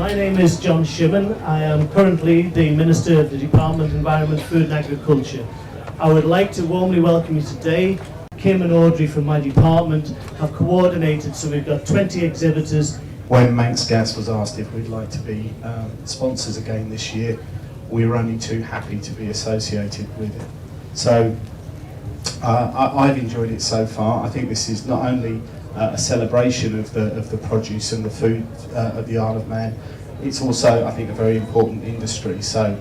My name is John Shimon. I am currently the Minister of the Department of Environment, Food and Agriculture. I would like to warmly welcome you today. Kim and Audrey from my department have coordinated, so we've got 20 exhibitors. When Manx Gas was asked if we'd like to be sponsors again this year, we were only too happy to be associated with it. So I've enjoyed it so far. I think this is not only a celebration of the produce and the food of the Isle of Man, it's also, I think, a very important industry. So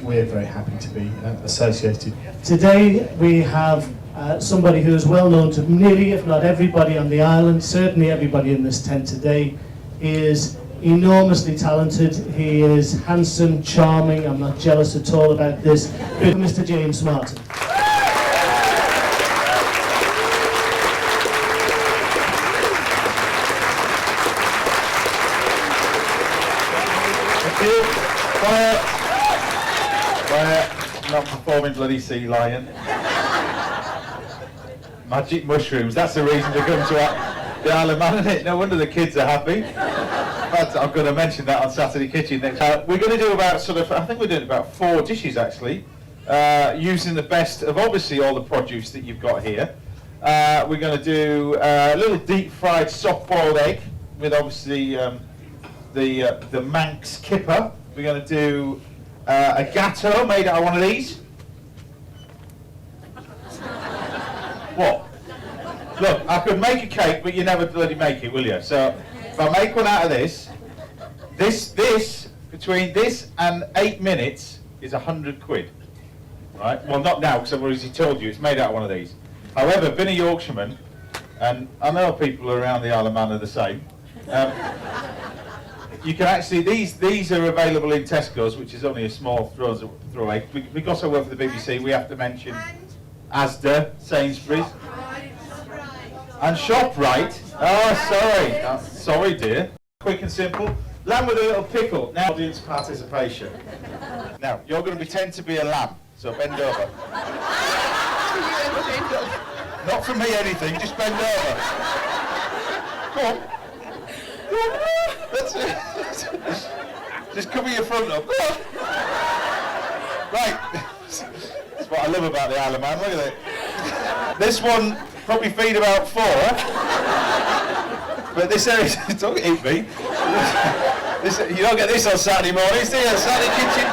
we're very happy to be associated. Today we have somebody who is well known to nearly, if not everybody on the island, certainly everybody in this tent today. He is enormously talented, he is handsome, charming, I'm not jealous at all about this, Mr. James Martin. Thank you. Quiet, not performing bloody sea lion. Magic mushrooms, that's the reason to come to the Isle of Man, isn't it? No wonder the kids are happy. I'm going to mention that on Saturday Kitchen next time. We're going to do about I think we're doing about 4 dishes actually, using the best of obviously all the produce that you've got here. We're going to do a little deep fried soft boiled egg with obviously the Manx kipper. We're going to do a Gateau made out of one of these. What? Look, I could make a cake, but you never bloody make it, will you? So, if I make one out of this, between this and 8 minutes is 100 quid. Right? Well, not now, because I've already told you, it's made out of one of these. However, being a Yorkshireman, and I know people around the Isle of Man are the same, you can actually, these are available in Tesco's, which is only a small throwaway. Because I work for the BBC, we have to mention Asda, Sainsbury's, and ShopRite. Oh, sorry, dear. Quick and simple. Lamb with a little pickle. Now, audience participation. Now, you're going to pretend to be a lamb, so bend over. Not from me anything, just bend over. Go on. That's it. Just cover your front up. Go on. Right. That's what I love about the Isle of Man. Look at it. This one probably feed about 4. But this area, don't eat me. You don't get this on Saturday mornings, do you? Saturday Kitchen.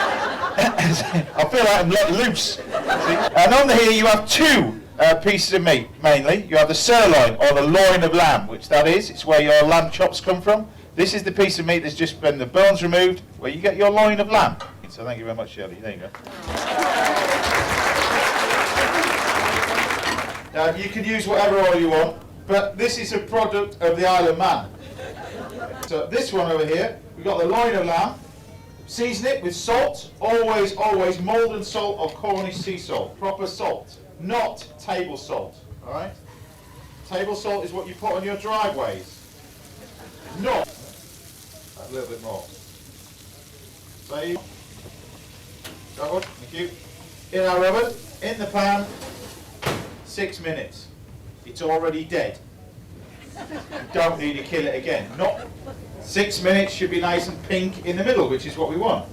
I feel like I'm let loose. See? And on here you have 2 pieces of meat, mainly. You have the sirloin, or the loin of lamb, which that is. It's where your lamb chops come from. This is the piece of meat that's just been the bones removed, where you get your loin of lamb. So thank you very much, Shirley. There you go. Now, you can use whatever oil you want, but this is a product of the Isle of Man. So this one over here, we've got the loin of lamb. Season it with salt, always Maldon salt or Cornish sea salt, proper salt, not table salt, all right? Table salt is what you put on your driveways. Not. A little bit more. Save. That one, thank you. In our oven, in the pan, 6 minutes. It's already dead. You don't need to kill it again. Not 6 minutes, should be nice and pink in the middle, which is what we want.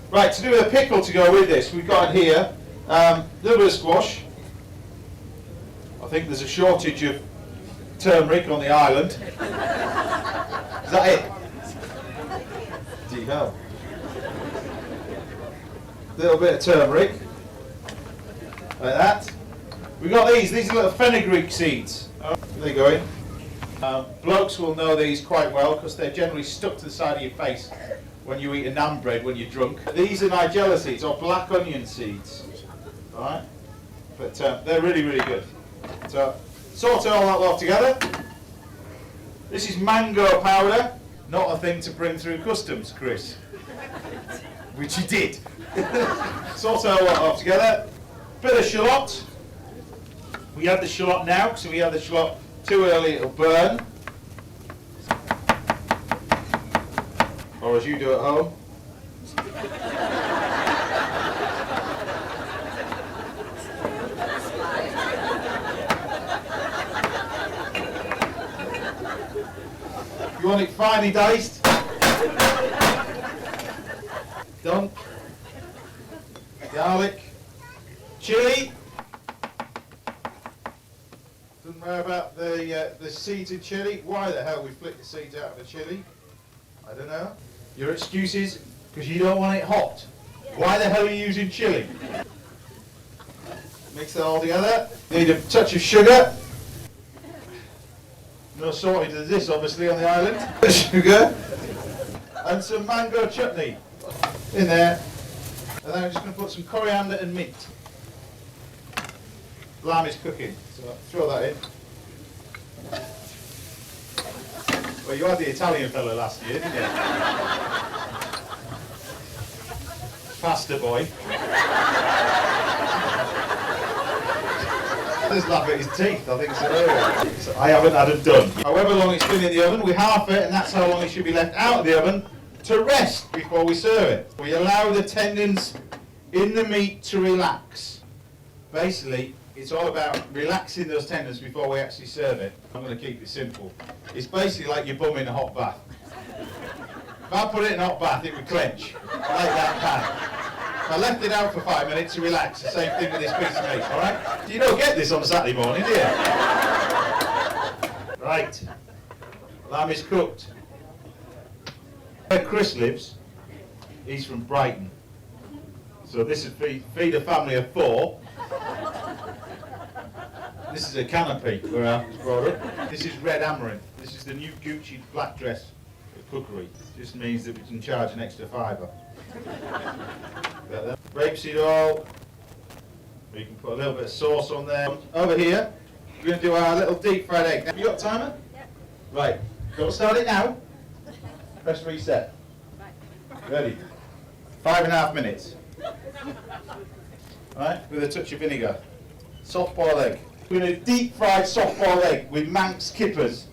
Right, to do with a pickle to go with this, we've got here a little bit of squash. I think there's a shortage of turmeric on the island. Is that it? Do you know? A little bit of turmeric, like that. We've got these are little fenugreek seeds. They go in. Blokes will know these quite well because they're generally stuck to the side of your face when you eat a naan bread when you're drunk. These are nigella seeds or black onion seeds. Alright? But they're really, really good. So, sort all that lot together. This is mango powder, not a thing to bring through customs, Chris. Which you did. Sort all that off together. Bit of shallot. We have the shallot now, because if we have the shallot too early it'll burn. Or as you do at home. You want it finely diced? Done. Garlic. Chilli. Doesn't matter about the seeds in chilli. Why the hell we flick the seeds out of the chilli? I don't know. Your excuse is because you don't want it hot. Why the hell are you using chilli? Mix that all together. Need a touch of sugar. No sorted as this, obviously, on the island. Sugar. And some mango chutney in there. And then I'm just going to put some coriander and mint. Lamb is cooking, so throw that in. Well, you had the Italian fella last year, didn't you? Pasta boy. Just laugh at his teeth, I think it's hilarious. So I haven't had it done. However long it's been in the oven, we half it, and that's how long it should be left out of the oven to rest before we serve it. We allow the tendons in the meat to relax. Basically, it's all about relaxing those tendons before we actually serve it. I'm going to keep it simple. It's basically like your bum in a hot bath. If I put it in a hot bath, it would clench, like that pan. I left it out for 5 minutes to relax. The same thing with this piece of meat, all right? You don't get this on a Saturday morning, do you? Right. Lamb is cooked. Where Chris lives, he's from Brighton. So this is feed a family of 4. This is a canopy where I was brought up. This is red amaranth. This is the new Gucci black dress for cookery. Just means that we can charge an extra £5. Rapeseed oil. We can put a little bit of sauce on there. Over here, we're going to do our little deep fried egg. Have you got a timer? Yep. Right. Don't start it now. Press reset. Ready. 5.5 minutes. Right, with a touch of vinegar. Soft boiled egg. We're going to deep fried soft boiled egg with Manx kippers.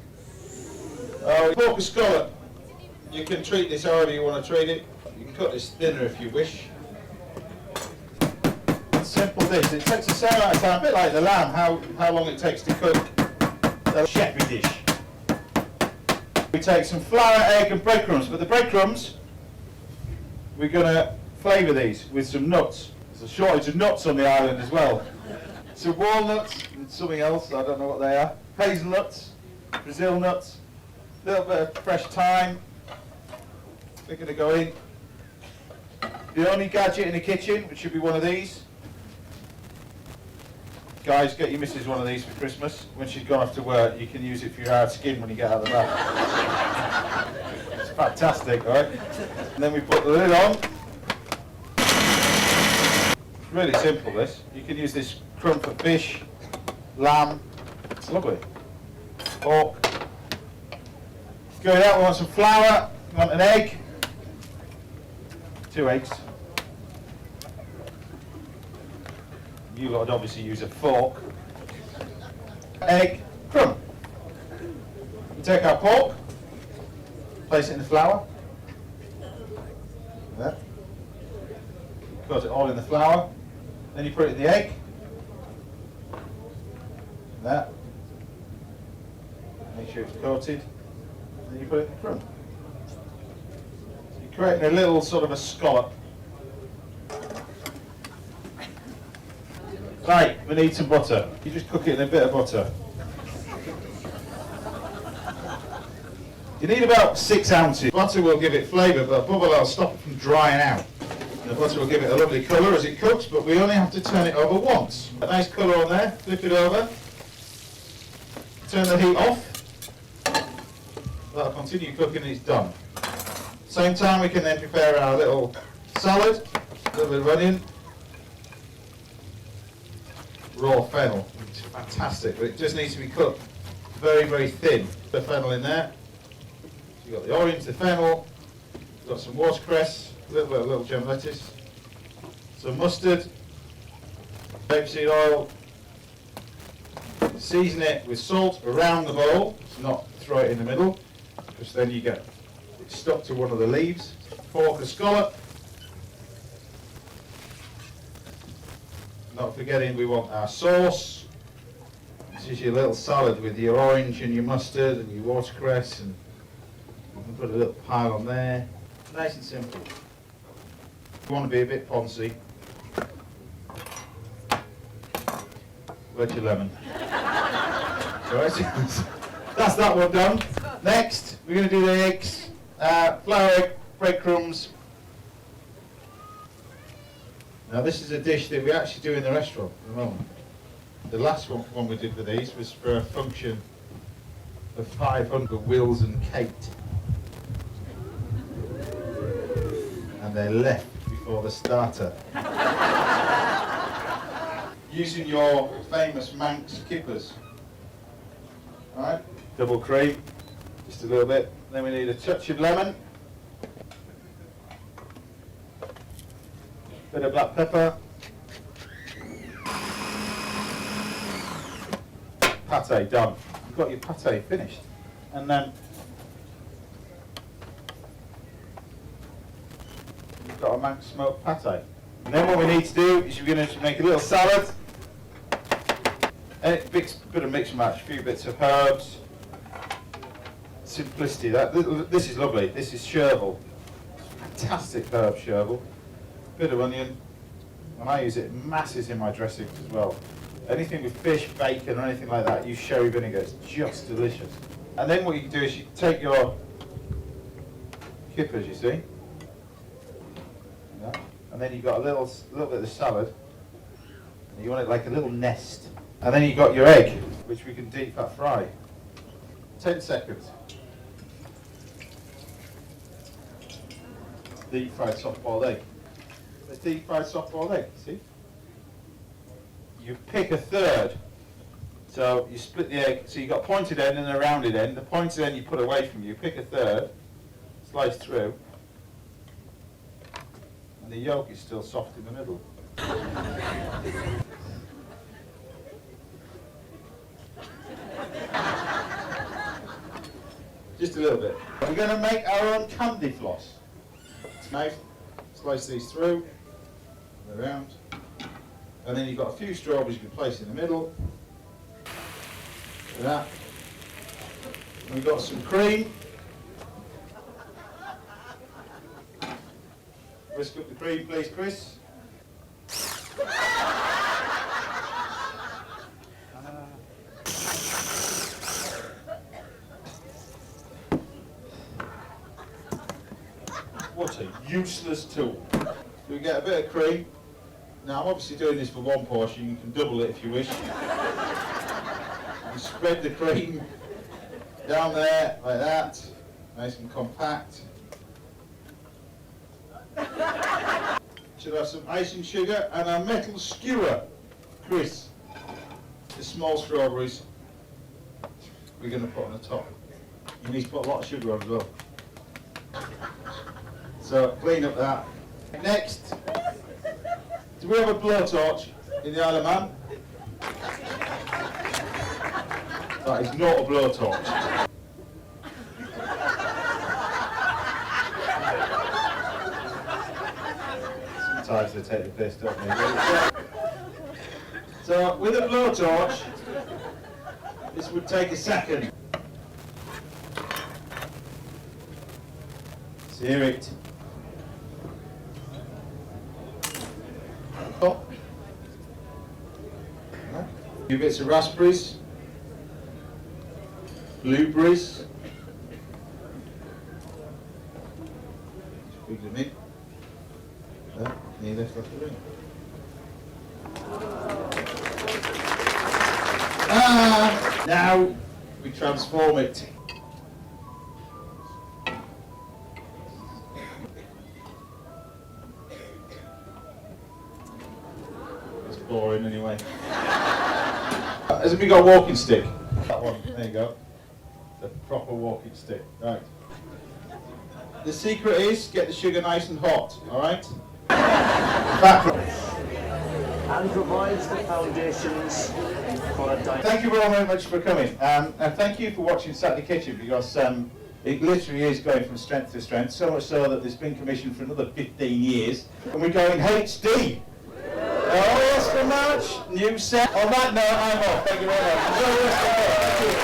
Pork scallop. You can treat this however you want to treat it. You can cut this thinner if you wish. Simple dish. It takes the same amount of time, a bit like the lamb, how long it takes to cook a shepherd dish. We take some flour, egg and breadcrumbs, but the breadcrumbs, we're going to flavour these with some nuts. There's a shortage of nuts on the island as well. Some walnuts and something else, I don't know what they are. Hazelnuts, Brazil nuts, a little bit of fresh thyme. We're going to go in. The only gadget in the kitchen, which should be one of these. Guys, get your missus one of these for Christmas. When she's gone off to work, you can use it for your hard skin when you get out of the bath. It's fantastic, right? And then we put the lid on. It's really simple, this. You can use this crumb for fish, lamb. It's lovely. Pork. Going out, we want some flour. We want an egg. 2 eggs. You lot would obviously use a fork. Egg, crumb. We take our pork, place it in the flour. There. Coat it all in the flour. Then you put it in the egg. There. Make sure it's coated. Then you put it in the crumb. So you're creating a little sort of a scallop. Right, we need some butter. You just cook it in a bit of butter. You need about 6 ounces. Butter will give it flavour, but bubble will stop it from drying out. And the butter will give it a lovely colour as it cooks, but we only have to turn it over once. A nice colour on there, flip it over. Turn the heat off. That'll continue cooking and it's done. Same time we can then prepare our little salad, a little bit of onion. Raw fennel, it's fantastic, but it just needs to be cooked very, very thin. The fennel in there. So you've got the orange, the fennel, you've got some watercress, a little bit of little gem lettuce, some mustard, rapeseed oil. Season it with salt around the bowl, not throw it in the middle, because then you get it stuck to one of the leaves. Pork or scallop. Not forgetting we want our sauce. This is your little salad with your orange and your mustard and your watercress, and you can put a little pile on there. Nice and simple. You want to be a bit poncy. Where's your lemon? Right. That's that one done. Next, we're going to do the eggs. Flour, breadcrumbs. Now this is a dish that we actually do in the restaurant at the moment. The last one we did for these was for a function of 500 Wills and Kate. And they left before the starter. Using your famous Manx kippers. Alright, double cream, just a little bit. Then we need a touch of lemon. Bit of black pepper. Pate done. You've got your pate finished. And then you've got a Manx smoked pate. And then what we need to do is we're going to make a little salad. A bit of mix and match, a few bits of herbs. Simplicity. This is lovely. This is chervil. Fantastic herb chervil. Bit of onion. And I use it in masses in my dressings as well. Anything with fish, bacon, or anything like that, use sherry vinegar. It's just delicious. And then what you can do is you take your kippers, you see, and then you've got a little bit of the salad. And you want it like a little nest. And then you've got your egg, which we can deep fat fry. 10 seconds. Deep fried soft boiled egg. A deep fried soft boiled egg, see? You pick a third. So you split the egg, so you've got a pointed end and a rounded end. The pointed end you put away from you, pick a third, slice through, and the yolk is still soft in the middle. Just a little bit. We're going to make our own candy floss. Nice. Slice these through, around, and then you've got a few strawberries you can place in the middle. Like that. And we've got some cream. Whisk up the cream, please, Chris. What a useless tool. We get a bit of cream. Now I'm obviously doing this for one portion, you can double it if you wish. You spread the cream down there like that, nice and compact. Should have some icing sugar and a metal skewer, Chris. The small strawberries we're going to put on the top. You need to put a lot of sugar on as well. So clean up that. Next, do we have a blowtorch in the Isle of Man? That is not a blowtorch. Sometimes they take the piss, don't they? So with a blowtorch, this would take a second. Sear it. Top. A few bits of raspberries, blueberries. Squeeze them in. There, near left off the ring. Now we transform it. Boring anyway. Hasn't we got a walking stick? That one, there you go. The proper walking stick. Right. The secret is get the sugar nice and hot, alright? And provides the foundations for a diet. Thank you very much for coming. And thank you for watching Saturday Kitchen, because it literally is going from strength to strength, so much so that it's been commissioned for another 15 years. And we're going HD. Oh, yes, so much. New set. On that note, I'm off. Thank you very much. Enjoy the rest of the day. Thank you.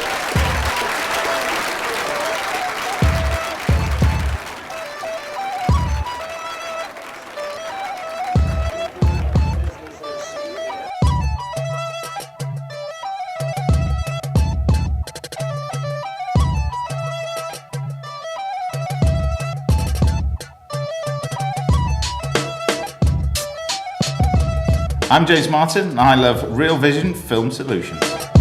I'm James Martin and I love Real Vision Film Solutions.